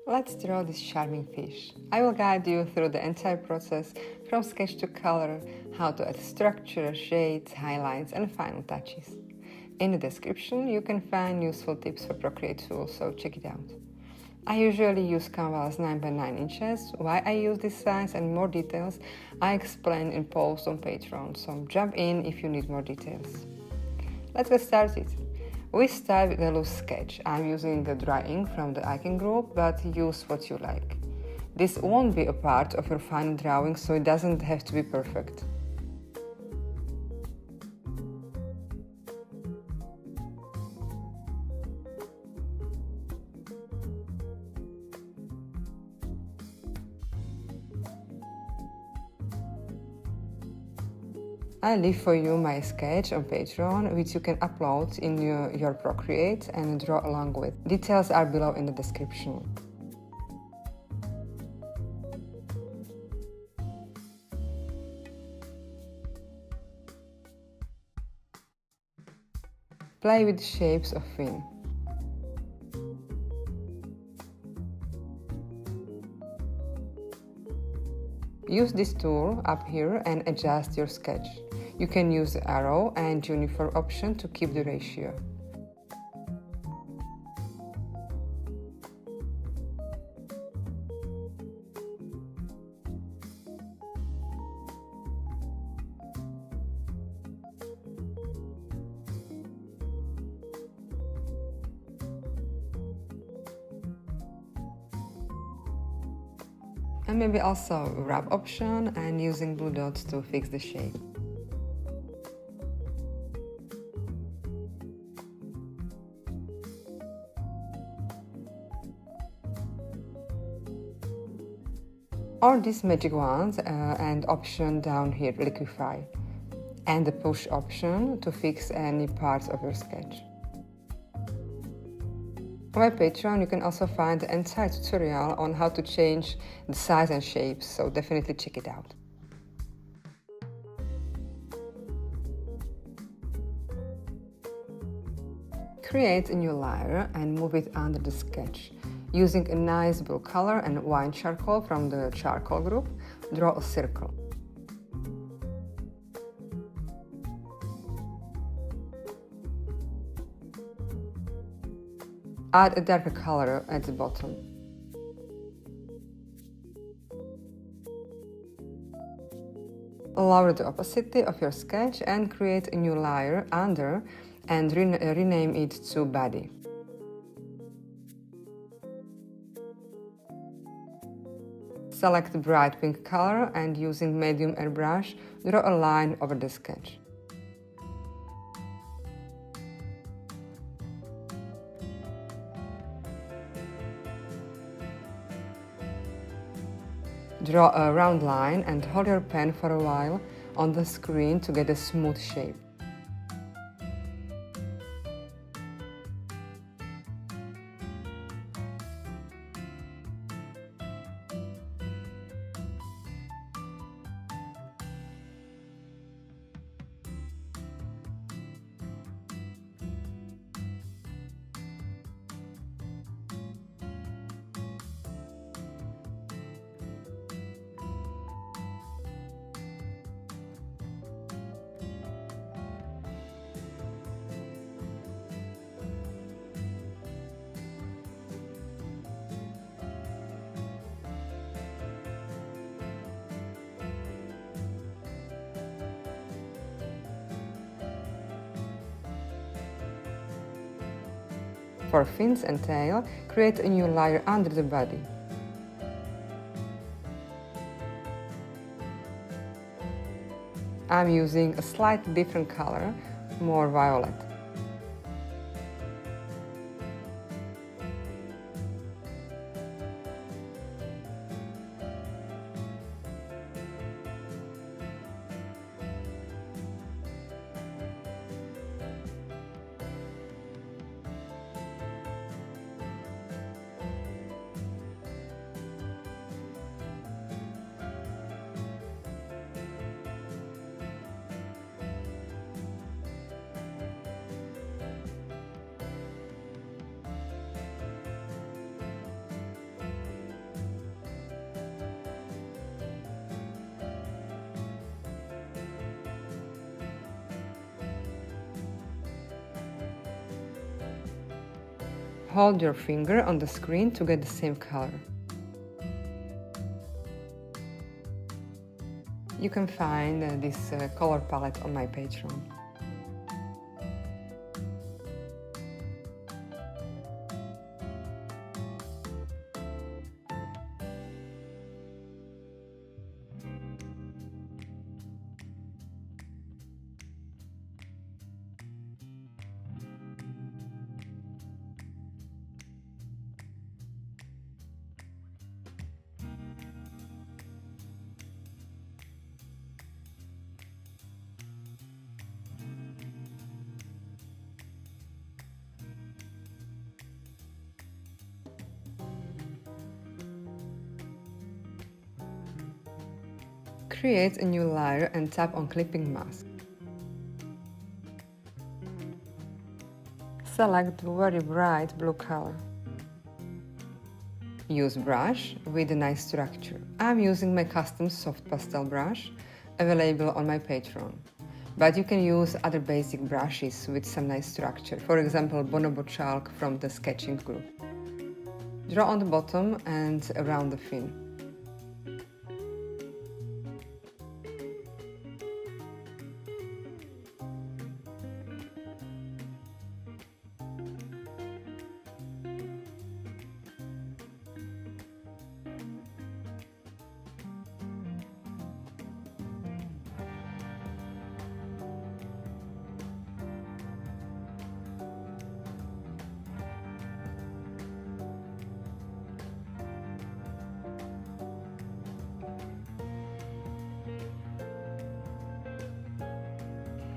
Let's draw this charming fish. I will guide you through the entire process, from sketch to color, how to add structure, shades, highlights, and final touches. In the description, you can find useful tips for Procreate tools, so check it out. I usually use canvas 9 by 9 inches. Why I use this size and more details, I explain in post on Patreon, so jump in if you need more details. Let's get started. We start with a loose sketch. I'm using the dry ink from the icon group, but use what you like. This won't be a part of your final drawing, so it doesn't have to be perfect. I leave for you my sketch on Patreon, which you can upload in your Procreate and draw along with. Details are below in the description. Play with shapes of fin. Use this tool up here and adjust your sketch. You can use the arrow and uniform option to keep the ratio. And maybe also wrap option and using blue dots to fix the shape. Or these magic wands and option down here, liquify, and the push option to fix any parts of your sketch. On my Patreon you can also find the entire tutorial on how to change the size and shapes, so definitely check it out. Create a new layer and move it under the sketch. Using a nice blue color and wine charcoal from the charcoal group, draw a circle. Add a darker color at the bottom. Lower the opacity of your sketch and create a new layer under and rename it to body. Select the bright pink color and using medium airbrush, draw a line over the sketch. Draw a round line and hold your pen for a while on the screen to get a smooth shape. For fins and tail, create a new layer under the body. I'm using a slightly different color, more violet. hold your finger on the screen to get the same color. You can find this color palette on my Patreon. Create a new layer and tap on Clipping Mask. Select the very bright blue color. Use brush with a nice structure. I'm using my custom soft pastel brush, available on my Patreon. But you can use other basic brushes with some nice structure, for example Bonobo chalk from the sketching group. Draw on the bottom and around the fin.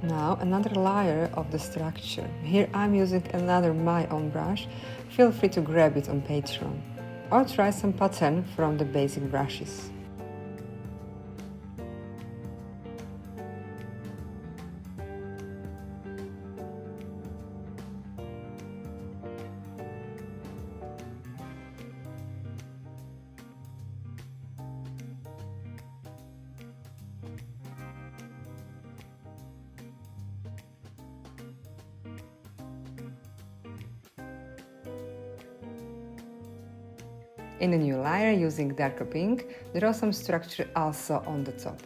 Now another layer of the structure. Here I'm using another my own brush. Feel free to grab it on Patreon or try some pattern from the basic brushes. In a new layer, using darker pink, draw some structure also on the top.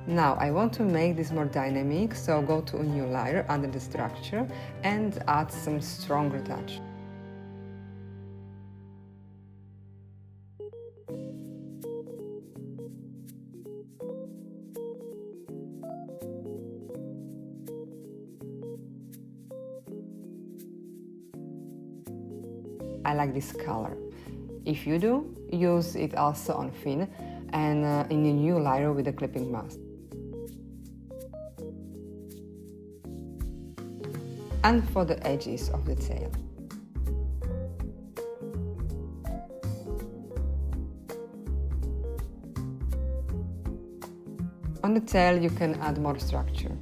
Now I want to make this more dynamic, so go to a new layer under the structure and add some stronger touch. I like this color. If you do, use it also on fin and in a new layer with a clipping mask. And for the edges of the tail. On the tail you can add more structure.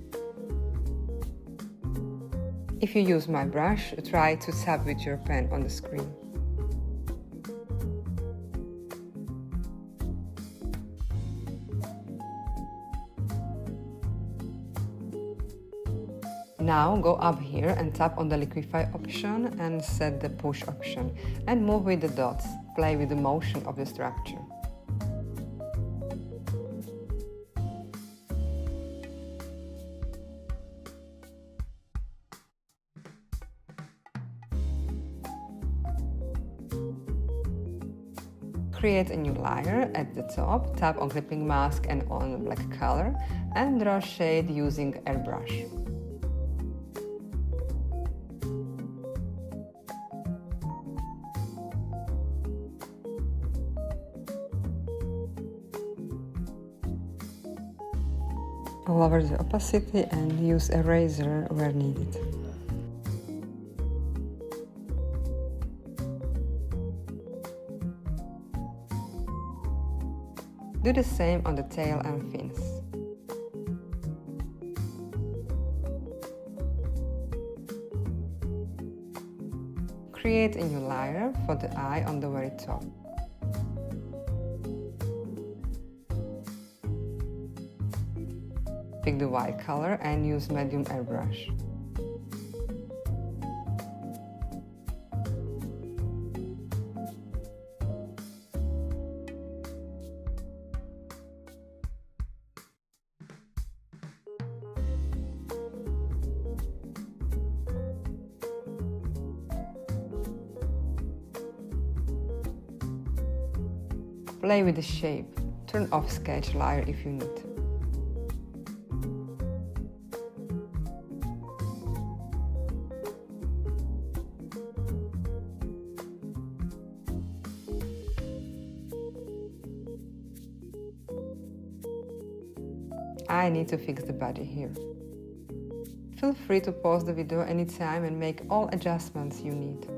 If you use my brush, try to tap with your pen on the screen. Now go up here and tap on the liquify option and set the push option and move with the dots, play with the motion of the structure. Create a new layer at the top, tap on clipping mask and on black color and draw shade using airbrush. Lower the opacity and use eraser where needed. Do the same on the tail and fins. Create a new layer for the eye on the very top. Pick the white color and use medium airbrush. Play with the shape. Turn off sketch layer if you need. I need to fix the body here. Feel free to pause the video anytime and make all adjustments you need.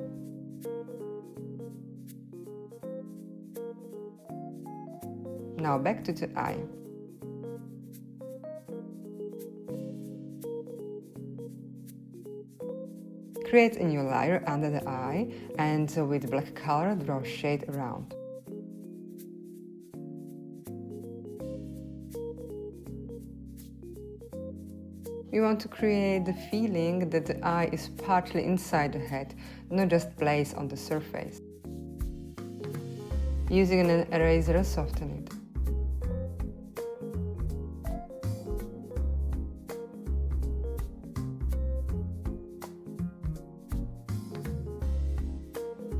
Now back to the eye. Create a new layer under the eye and with black color draw shade around. We want to create the feeling that the eye is partly inside the head, not just placed on the surface. Using an eraser, soften it.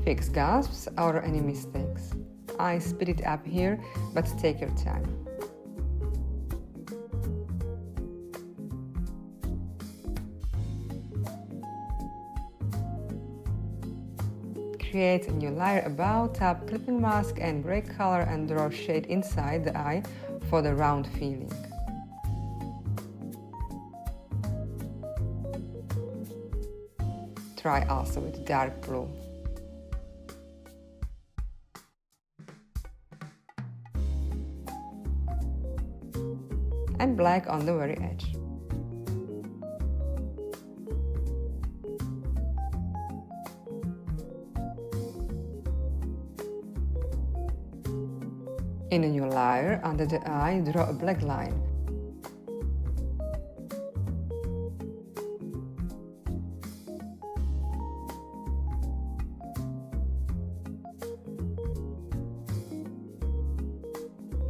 Fix gasps or any mistakes. I speed it up here, but take your time. Create a new layer above, tap clipping mask and gray color and draw shade inside the eye for the round feeling. Try also with dark blue. And black on the very edge. In a new layer under the eye, draw a black line.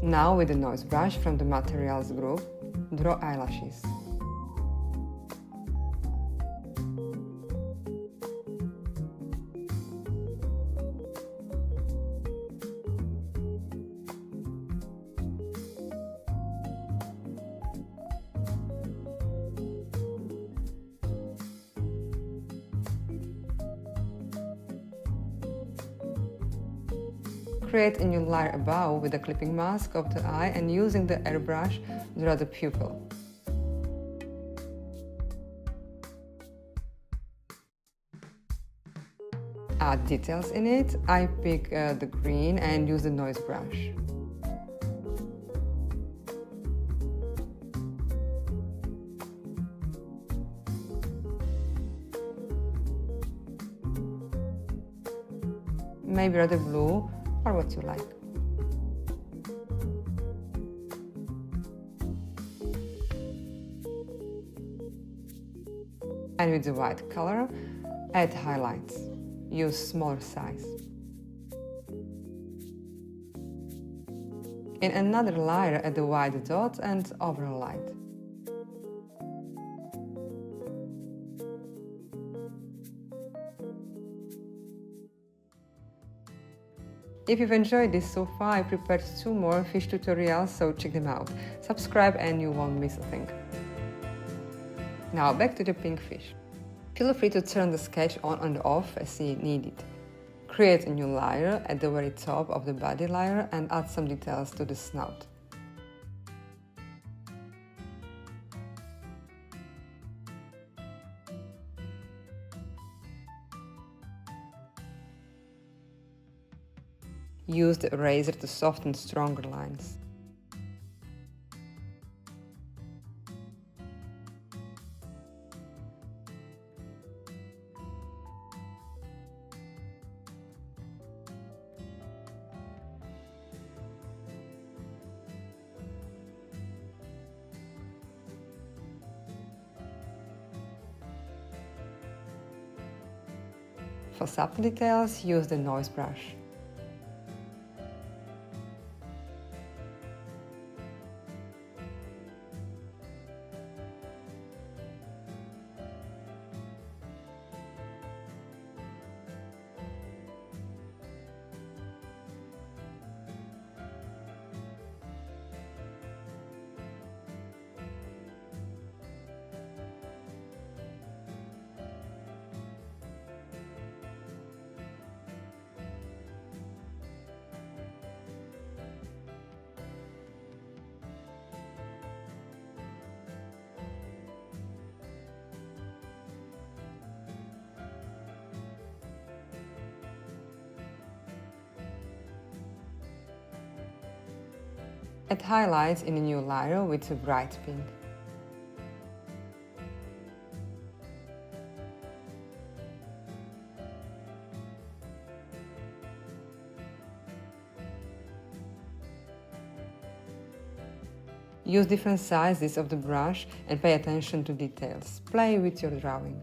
Now with the noise brush from the materials group, draw eyelashes. Create a new layer above with the clipping mask of the eye and using the airbrush, draw the pupil. Add details in it. I pick the green and use the noise brush. Maybe rather blue, or what you like. And with the white color, add highlights. Use smaller size. In another layer, add the white dot and overall light. If you've enjoyed this so far, I prepared 2 more fish tutorials, so check them out. Subscribe and you won't miss a thing. Now back to the pink fish. Feel free to turn the sketch on and off as you need it. Create a new layer at the very top of the body layer and add some details to the snout. Use the eraser to soften stronger lines. For subtle details, use the noise brush. Add highlights in a new layer with a bright pink. Use different sizes of the brush and pay attention to details. Play with your drawing.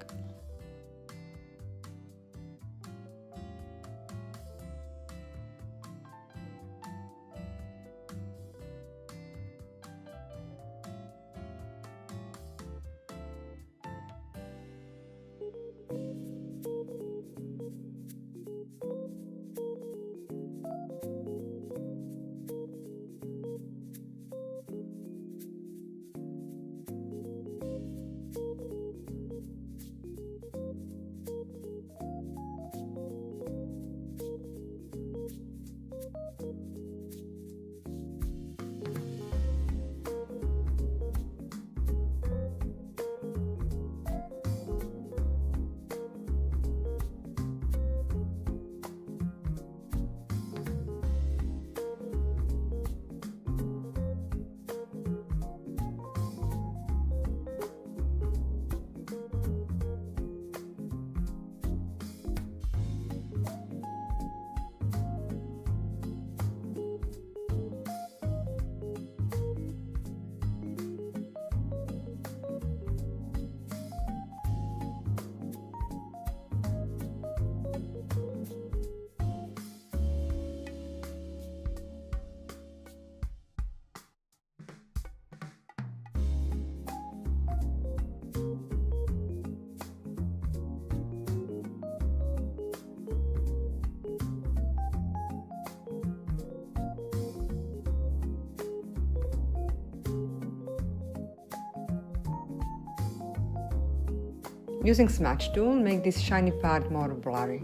Using smudge tool, make this shiny part more blurry.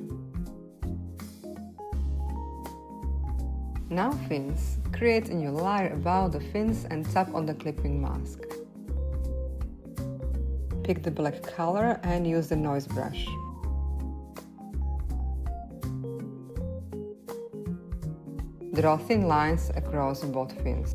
Now fins. Create a new layer above the fins and tap on the clipping mask. Pick the black color and use the noise brush. Draw thin lines across both fins.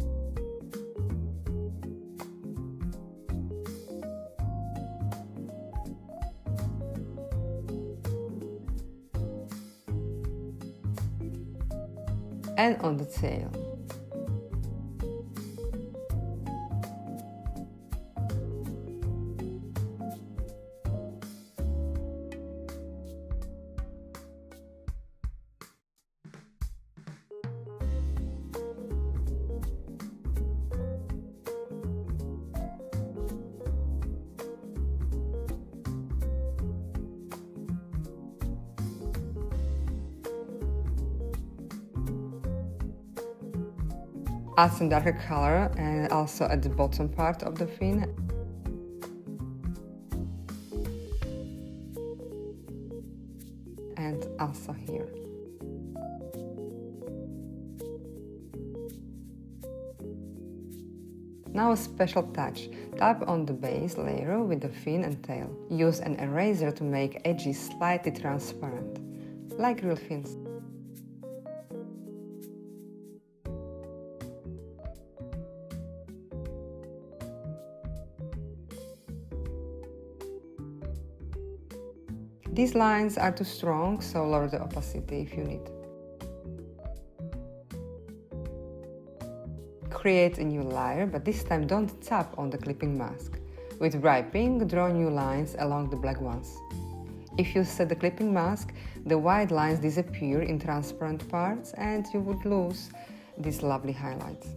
And on the tail. Add some darker color and also at the bottom part of the fin. And also here. Now a special touch. Tap on the base layer with the fin and tail. Use an eraser to make edges slightly transparent, like real fins. These lines are too strong, so lower the opacity if you need. Create a new layer, but this time don't tap on the clipping mask. With bright pink, draw new lines along the black ones. If you set the clipping mask, the white lines disappear in transparent parts and you would lose these lovely highlights.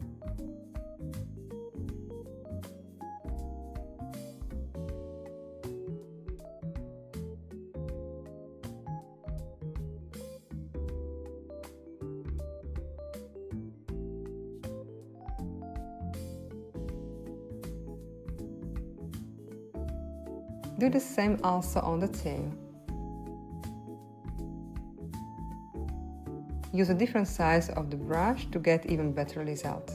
Do the same also on the tail. Use a different size of the brush to get even better results.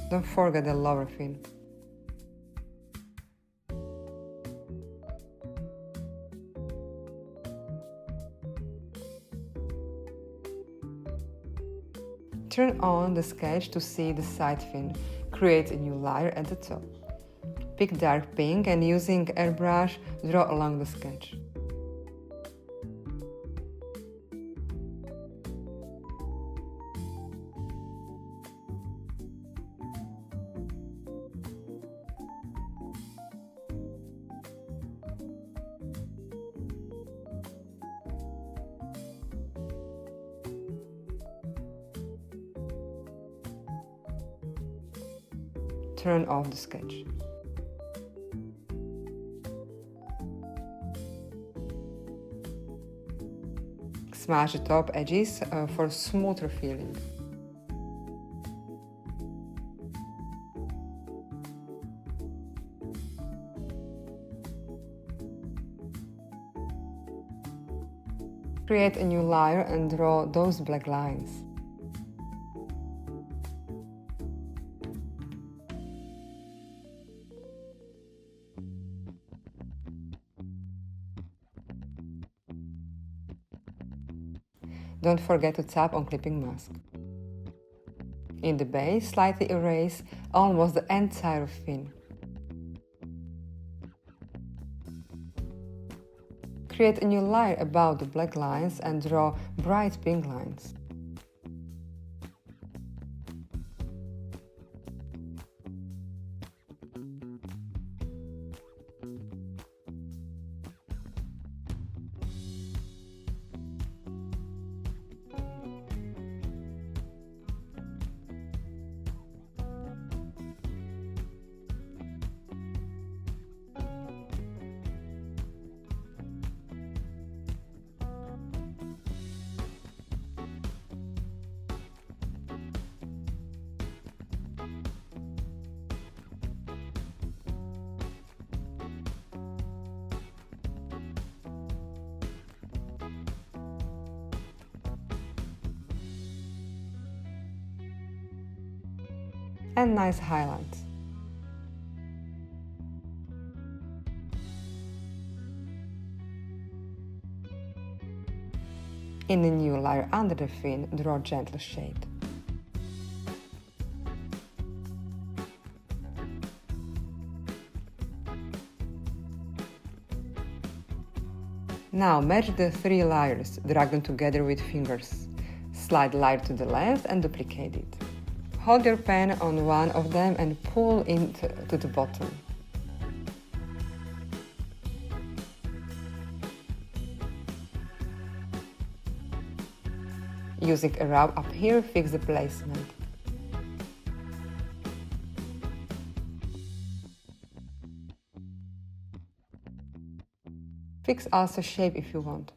Don't forget the lower fin. Turn on the sketch to see the side fin. Create a new layer at the top. Pick dark pink and using airbrush, draw along the sketch. Turn off the sketch. Smash the top edges for smoother feeling. Create a new layer and draw those black lines. Don't forget to tap on clipping mask. In the base, slightly erase almost the entire fin. Create a new layer above the black lines and draw bright pink lines. And nice highlights. In the new layer under the fin, draw a gentle shade. Now merge the three layers, drag them together with fingers. Slide the layer to the left and duplicate it. Hold your pen on one of them and pull it to the bottom. Using a rub up here, fix the placement. Fix also shape if you want.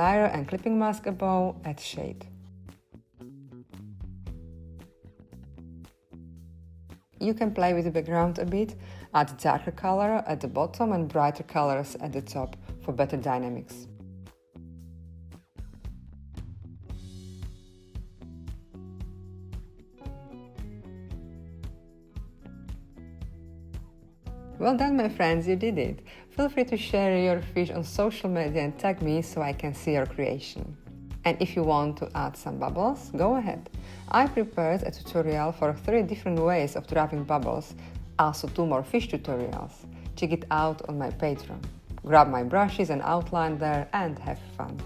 layer and clipping mask above, add shade. You can play with the background a bit, add darker color at the bottom and brighter colors at the top for better dynamics. Well done, my friends, you did it! Feel free to share your fish on social media and tag me so I can see your creation. And if you want to add some bubbles, go ahead. I prepared a tutorial for 3 different ways of drawing bubbles, also 2 more fish tutorials. Check it out on my Patreon. Grab my brushes and outline there and have fun.